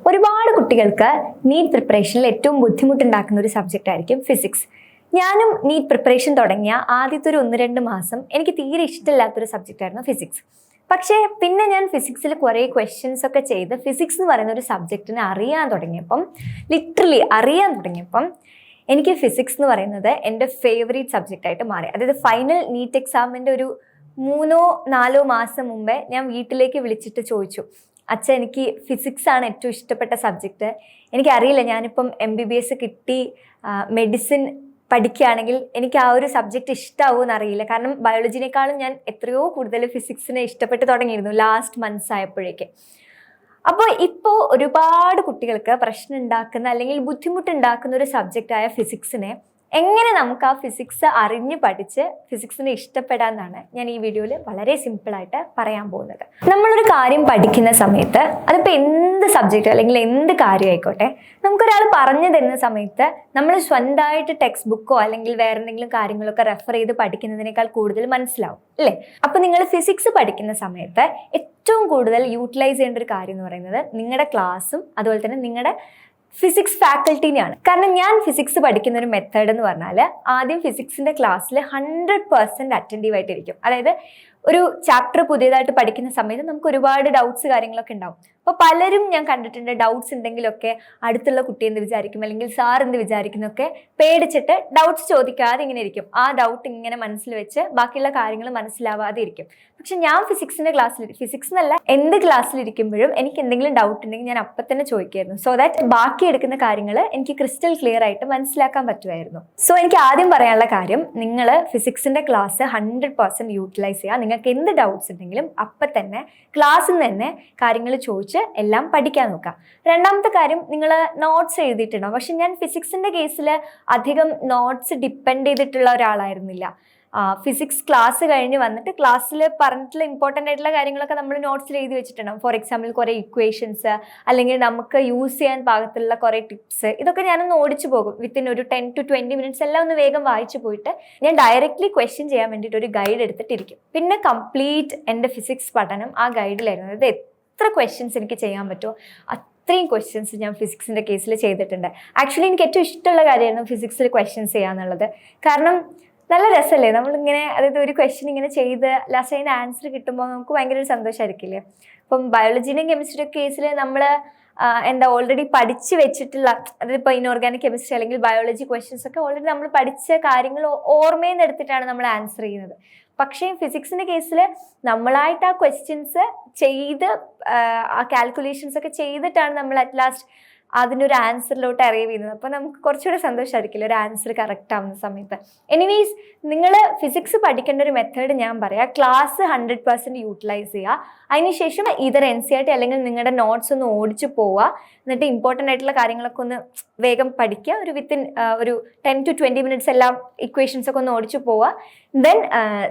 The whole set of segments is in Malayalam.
ഒരുപാട് കുട്ടികൾക്ക് നീറ്റ് പ്രിപ്പറേഷനിൽ ഏറ്റവും ബുദ്ധിമുട്ടുണ്ടാക്കുന്ന ഒരു സബ്ജക്റ്റ് ആയിരിക്കും ഫിസിക്സ്. ഞാനും നീറ്റ് പ്രിപ്പറേഷൻ തുടങ്ങിയ ആദ്യത്തെ ഒരു 1-2 മാസം എനിക്ക് തീരെ ഇഷ്ടമില്ലാത്തൊരു സബ്ജക്റ്റ് ആയിരുന്നു ഫിസിക്സ്. പക്ഷേ പിന്നെ ഞാൻ ഫിസിക്സിൽ കുറേ ക്വസ്റ്റ്യൻസ് ഒക്കെ ചെയ്ത് ഫിസിക്സ് എന്ന് പറയുന്ന ഒരു സബ്ജക്റ്റിനെ ലിറ്ററലി അറിയാൻ തുടങ്ങിയപ്പം എനിക്ക് ഫിസിക്സ് എന്ന് പറയുന്നത് എൻ്റെ ഫേവറേറ്റ് സബ്ജക്റ്റ് ആയിട്ട് മാറി. അതായത് ഫൈനൽ നീറ്റ് എക്സാമിൻ്റെ ഒരു 3-4 മാസം മുമ്പേ ഞാൻ വീട്ടിലേക്ക് വിളിച്ചിട്ട് ചോദിച്ചു, അച്ഛ എനിക്ക് ഫിസിക്സ് ആണ് ഏറ്റവും ഇഷ്ടപ്പെട്ട സബ്ജക്റ്റ്. എനിക്കറിയില്ല, ഞാനിപ്പം MBBS കിട്ടി മെഡിസിൻ പഠിക്കുകയാണെങ്കിൽ എനിക്ക് ആ ഒരു സബ്ജക്റ്റ് ഇഷ്ടമാവുമെന്ന് അറിയില്ല. കാരണം ബയോളജിനേക്കാളും ഞാൻ എത്രയോ കൂടുതൽ ഫിസിക്സിനെ ഇഷ്ടപ്പെട്ട് തുടങ്ങിയിരുന്നു ലാസ്റ്റ് മന്ത്സ് ആയപ്പോഴേക്ക്. അപ്പോൾ ഇപ്പോൾ ഒരുപാട് കുട്ടികൾക്ക് പ്രശ്നം ഉണ്ടാക്കുന്ന അല്ലെങ്കിൽ ബുദ്ധിമുട്ടുണ്ടാക്കുന്ന ഒരു സബ്ജക്റ്റായ ഫിസിക്സിനെ എങ്ങനെ നമുക്ക് ആ ഫിസിക്സ് അറിഞ്ഞ് പഠിച്ച് ഫിസിക്സിനെ ഇഷ്ടപ്പെടാമെന്നാണ് ഞാൻ ഈ വീഡിയോയിൽ വളരെ സിമ്പിളായിട്ട് പറയാൻ പോകുന്നത്. നമ്മളൊരു കാര്യം പഠിക്കുന്ന സമയത്ത് അതിപ്പോൾ എന്ത് സബ്ജക്റ്റ് അല്ലെങ്കിൽ എന്ത് കാര്യം ആയിക്കോട്ടെ, നമുക്കൊരാൾ പറഞ്ഞു തരുന്ന സമയത്ത് നമ്മൾ സ്വന്തമായിട്ട് ടെക്സ്റ്റ് ബുക്കോ അല്ലെങ്കിൽ വേറെ എന്തെങ്കിലും കാര്യങ്ങളൊക്കെ റെഫർ ചെയ്ത് പഠിക്കുന്നതിനേക്കാൾ കൂടുതൽ മനസ്സിലാവും അല്ലേ? അപ്പോൾ നിങ്ങൾ ഫിസിക്സ് പഠിക്കുന്ന സമയത്ത് ഏറ്റവും കൂടുതൽ യൂട്ടിലൈസ് ചെയ്യേണ്ട ഒരു കാര്യം എന്ന് പറയുന്നത് നിങ്ങളുടെ ക്ലാസ്സും അതുപോലെ തന്നെ നിങ്ങളുടെ ഫിസിക്സ് ഫാക്കൽറ്റീനെയാണ്. കാരണം ഞാൻ ഫിസിക്സ് പഠിക്കുന്ന ഒരു മെത്തേഡ് എന്ന് പറഞ്ഞാൽ ആദ്യം ഫിസിക്സിൻ്റെ ക്ലാസ്സിൽ 100% അറ്റൻറ്റീവ് ആയിട്ടിരിക്കും. അതായത് ഒരു ചാപ്റ്റർ പുതിയതായിട്ട് പഠിക്കുന്ന സമയത്ത് നമുക്ക് ഒരുപാട് ഡൗട്ട്സ് കാര്യങ്ങളൊക്കെ ഉണ്ടാവും. അപ്പോൾ പലരും ഞാൻ കണ്ടിട്ടുണ്ട്, ഡൗട്ട്സ് ഉണ്ടെങ്കിലൊക്കെ അടുത്തുള്ള കുട്ടി എന്ത് വിചാരിക്കും അല്ലെങ്കിൽ സാർ എന്ത് വിചാരിക്കുന്നൊക്കെ പേടിച്ചിട്ട് ഡൗട്ട്സ് ചോദിക്കാതെ ഇങ്ങനെ ഇരിക്കും. ആ ഡൗട്ട് ഇങ്ങനെ മനസ്സിൽ വെച്ച് ബാക്കിയുള്ള കാര്യങ്ങൾ മനസ്സിലാവാതെ ഇരിക്കും. പക്ഷെ ഞാൻ ഫിസിക്സ് എന്നല്ല എന്ത് ക്ലാസ്സിലിരിക്കുമ്പോഴും എനിക്ക് എന്തെങ്കിലും ഡൗട്ട് ഉണ്ടെങ്കിൽ ഞാൻ അപ്പം തന്നെ ചോദിക്കുമായിരുന്നു. സോ ദാറ്റ് ബാക്കി എടുക്കുന്ന കാര്യങ്ങൾ എനിക്ക് ക്രിസ്റ്റൽ ക്ലിയർ ആയിട്ട് മനസ്സിലാക്കാൻ പറ്റുമായിരുന്നു. സോ എനിക്ക് ആദ്യം പറയാനുള്ള കാര്യം, നിങ്ങൾ ഫിസിക്സിൻ്റെ ക്ലാസ് 100% യൂട്ടിലൈസ് ചെയ്യുക. നിങ്ങൾക്ക് എന്ത് ഡൗട്ട്സ് ഉണ്ടെങ്കിലും അപ്പം തന്നെ ക്ലാസ്സിൽ നിന്ന് തന്നെ കാര്യങ്ങൾ ചോദിച്ച് എല്ലാം പഠിക്കാൻ നോക്കുക. രണ്ടാമത്തെ കാര്യം, നിങ്ങൾ നോട്ട്സ് എഴുതിയിട്ടുണ്ടോ? പക്ഷെ ഞാൻ ഫിസിക്സിൻ്റെ കേസിൽ അധികം നോട്ട്സ് ഡിപ്പെൻഡ് ചെയ്തിട്ടുള്ള ഒരാളായിരുന്നില്ല. ഫിസിക്സ് ക്ലാസ് കഴിഞ്ഞ് വന്നിട്ട് ക്ലാസ്സിൽ പറഞ്ഞിട്ടുള്ള ഇമ്പോർട്ടൻ്റ് ആയിട്ടുള്ള കാര്യങ്ങളൊക്കെ നമ്മൾ നോട്ട്സിൽ എഴുതി വെച്ചിട്ടുണ്ടാവും. ഫോർ എക്സാമ്പിൾ കുറേ ഇക്വേഷൻസ് അല്ലെങ്കിൽ നമുക്ക് യൂസ് ചെയ്യാൻ പാകത്തിലുള്ള കുറേ ടിപ്സ്, ഇതൊക്കെ ഞാനൊന്ന് ഓടിച്ചു പോകും. വിത്തിൻ ഒരു 10 to 20 മിനിറ്റ്സ് എല്ലാം ഒന്ന് വേഗം വായിച്ചു പോയിട്ട് ഞാൻ ഡയറക്റ്റ്ലി ക്വസ്റ്റ്യൻ ചെയ്യാൻ വേണ്ടിയിട്ട് ഒരു ഗൈഡ് എടുത്തിട്ടിരിക്കും. പിന്നെ കംപ്ലീറ്റ് എൻ്റെ ഫിസിക്സ് പഠനം ആ ഗൈഡിലായിരുന്നു. അതായത് എത്ര ക്വസ്റ്റ്യൻസ് എനിക്ക് ചെയ്യാൻ പറ്റുമോ അത്രയും ക്വസ്റ്റ്യൻസ് ഞാൻ ഫിസിക്സിൻ്റെ കേസിൽ ചെയ്തിട്ടുണ്ട്. ആക്ച്വലി എനിക്ക് ഏറ്റവും ഇഷ്ടമുള്ള കാര്യമായിരുന്നു ഫിസിക്സിൽ ക്വസ്റ്റ്യൻസ് ചെയ്യാന്നുള്ളത്. കാരണം നല്ല രസമല്ലേ നമ്മളിങ്ങനെ, അതായത് ഒരു ക്വസ്റ്റ്യൻ ഇങ്ങനെ ചെയ്ത് ലാസ്റ്റ് അതിൻ്റെ ആൻസർ കിട്ടുമ്പോൾ നമുക്ക് ഭയങ്കര ഒരു സന്തോഷമായിരിക്കില്ലേ? അപ്പം ബയോളജിൻ്റെയും കെമിസ്ട്രിയുടെ കേസിൽ നമ്മൾ ഓൾറെഡി പഠിച്ച് വെച്ചിട്ടുള്ള, അതായത് ഇപ്പോൾ ഇൻഓർഗാനിക് കെമിസ്ട്രി അല്ലെങ്കിൽ ബയോളജി ക്വസ്റ്റ്യൻസ് ഒക്കെ ഓൾറെഡി നമ്മൾ പഠിച്ച കാര്യങ്ങൾ ഓർമ്മയിൽ നിന്ന് എടുത്തിട്ടാണ് നമ്മൾ ആൻസർ ചെയ്യുന്നത്. പക്ഷേ ഫിസിക്സിൻ്റെ കേസിൽ നമ്മളായിട്ട് ആ ക്വസ്റ്റ്യൻസ് ചെയ്ത് ആ കാൽക്കുലേഷൻസ് ഒക്കെ ചെയ്തിട്ടാണ് നമ്മൾ അറ്റ് ലാസ്റ്റ് അതിനൊരു ആൻസറിലോട്ട് അറൈവ് ചെയ്യുന്നത്. അപ്പോൾ നമുക്ക് കുറച്ചുകൂടെ സന്തോഷമായിരിക്കില്ല ഒരു ആൻസർ കറക്റ്റ് ആവുന്ന സമയത്ത്. എനിവേസ്, നിങ്ങൾ ഫിസിക്സ് പഠിക്കേണ്ട ഒരു മെത്തേഡ് ഞാൻ പറയാം. ക്ലാസ് 100% യൂട്ടിലൈസ് ചെയ്യുക. അതിനുശേഷം ഇതർ NCERT അല്ലെങ്കിൽ നിങ്ങളുടെ നോട്ട്സ് ഒന്ന് ഓടിച്ചു പോവുക. എന്നിട്ട് ഇമ്പോർട്ടൻ്റ് ആയിട്ടുള്ള കാര്യങ്ങളൊക്കെ ഒന്ന് വേഗം പഠിക്കുക. ഒരു വിത്തിൻ ഒരു 10 to 20 മിനിറ്റ്സ് എല്ലാം ഇക്വേഷൻസ് ഒക്കെ ഒന്ന് ഓടിച്ചു പോവുക. Then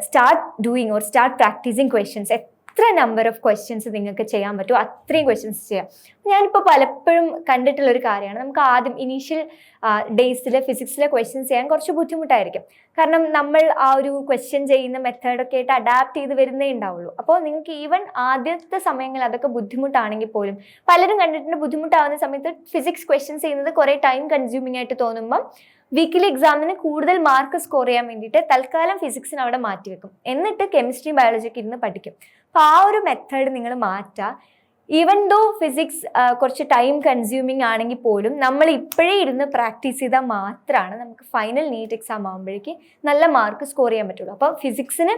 start doing or start practising questions. എത്ര നമ്പർ ഓഫ് ക്വസ്റ്റ്യൻസ് നിങ്ങൾക്ക് ചെയ്യാൻ പറ്റുമോ അത്രയും ക്വസ്റ്റ്യൻസ് ചെയ്യാം. ഞാനിപ്പോൾ പലപ്പോഴും കണ്ടിട്ടുള്ളൊരു കാര്യമാണ്, നമുക്ക് ആദ്യം ഇനീഷ്യൽ ഡേയ്സിൽ ഫിസിക്സിലെ ക്വസ്റ്റ്യൻസ് ചെയ്യാൻ കുറച്ച് ബുദ്ധിമുട്ടായിരിക്കും. കാരണം നമ്മൾ ആ ഒരു ക്വസ്റ്റ്യൻ ചെയ്യുന്ന മെത്തേഡൊക്കെ ആയിട്ട് അഡാപ്റ്റ് ചെയ്ത് വരുന്നേ ഉണ്ടാവുള്ളൂ. അപ്പോൾ നിങ്ങൾക്ക് ഈവൻ ആദ്യത്തെ സമയങ്ങളിൽ അതൊക്കെ ബുദ്ധിമുട്ടാണെങ്കിൽ പോലും, പലരും കണ്ടിട്ടുണ്ട് ബുദ്ധിമുട്ടാവുന്ന സമയത്ത് ഫിസിക്സ് ക്വസ്റ്റ്യൻസ് ചെയ്യുന്നത് കുറേ ടൈം കൺസ്യൂമിംഗ് ആയിട്ട് തോന്നുമ്പം വീക്കിലി എക്സാമിന് കൂടുതൽ മാർക്ക് സ്കോർ ചെയ്യാൻ വേണ്ടിയിട്ട് തൽക്കാലം ഫിസിക്സിന് അവിടെ മാറ്റിവെക്കും. എന്നിട്ട് കെമിസ്ട്രിയും ബയോളജിയൊക്കെ ഇരുന്ന് പഠിക്കും. അപ്പോൾ ആ ഒരു മെത്തേഡ് നിങ്ങൾ മാറ്റുക. ഈവൻ ദോ ഫിസിക്സ് കുറച്ച് ടൈം കൺസ്യൂമിങ് ആണെങ്കിൽ പോലും നമ്മൾ ഇപ്പോഴേ ഇരുന്ന് പ്രാക്ടീസ് ചെയ്താൽ മാത്രമാണ് നമുക്ക് ഫൈനൽ നീറ്റ് എക്സാം ആകുമ്പോഴേക്ക് നല്ല മാർക്ക് സ്കോർ ചെയ്യാൻ പറ്റുള്ളൂ. അപ്പോൾ ഫിസിക്സിന്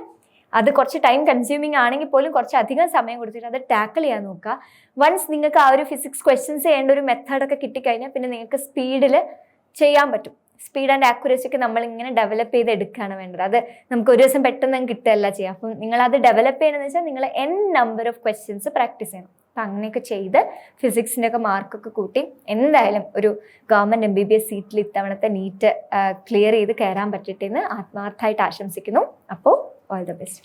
അത് കുറച്ച് ടൈം കൺസ്യൂമിങ് ആണെങ്കിൽ പോലും കുറച്ച് അധികം സമയം കൊടുത്തിട്ട് അത് ടാക്കിൾ ചെയ്യാൻ നോക്കുക. വൺസ് നിങ്ങൾക്ക് ആ ഒരു ഫിസിക്സ് ക്വസ്റ്റ്യൻസ് ചെയ്യേണ്ട ഒരു മെത്തേഡൊക്കെ കിട്ടിക്കഴിഞ്ഞാൽ പിന്നെ നിങ്ങൾക്ക് സ്പീഡിൽ ചെയ്യാൻ പറ്റും. സ്പീഡ് ആൻഡ് ആക്യുറസി ഒക്കെ നമ്മളിങ്ങനെ ഡെവലപ്പ് ചെയ്ത് എടുക്കുകയാണ് വേണ്ടത്. അത് നമുക്ക് ഒരു ദിവസം പെട്ടെന്ന് കിട്ടുകയല്ല ചെയ്യാം. അപ്പം നിങ്ങളത് ഡെവലപ്പ് ചെയ്യണമെന്ന് വെച്ചാൽ നിങ്ങൾ നമ്പർ ഓഫ് ക്വസ്റ്റ്യൻസ് പ്രാക്ടീസ് ചെയ്യണം. അപ്പം അങ്ങനെയൊക്കെ ചെയ്ത് ഫിസിക്സിൻ്റെ ഒക്കെ മാർക്കൊക്കെ കൂട്ടി എന്തായാലും ഒരു ഗവൺമെൻറ് MBBS സീറ്റിൽ ഇത്തവണത്തെ നീറ്റ് ക്ലിയർ ചെയ്ത് കയറാൻ പറ്റട്ടെ എന്ന് ആത്മാർത്ഥമായിട്ട് ആശംസിക്കുന്നു. അപ്പോൾ ഓൾ ദ ബെസ്റ്റ്.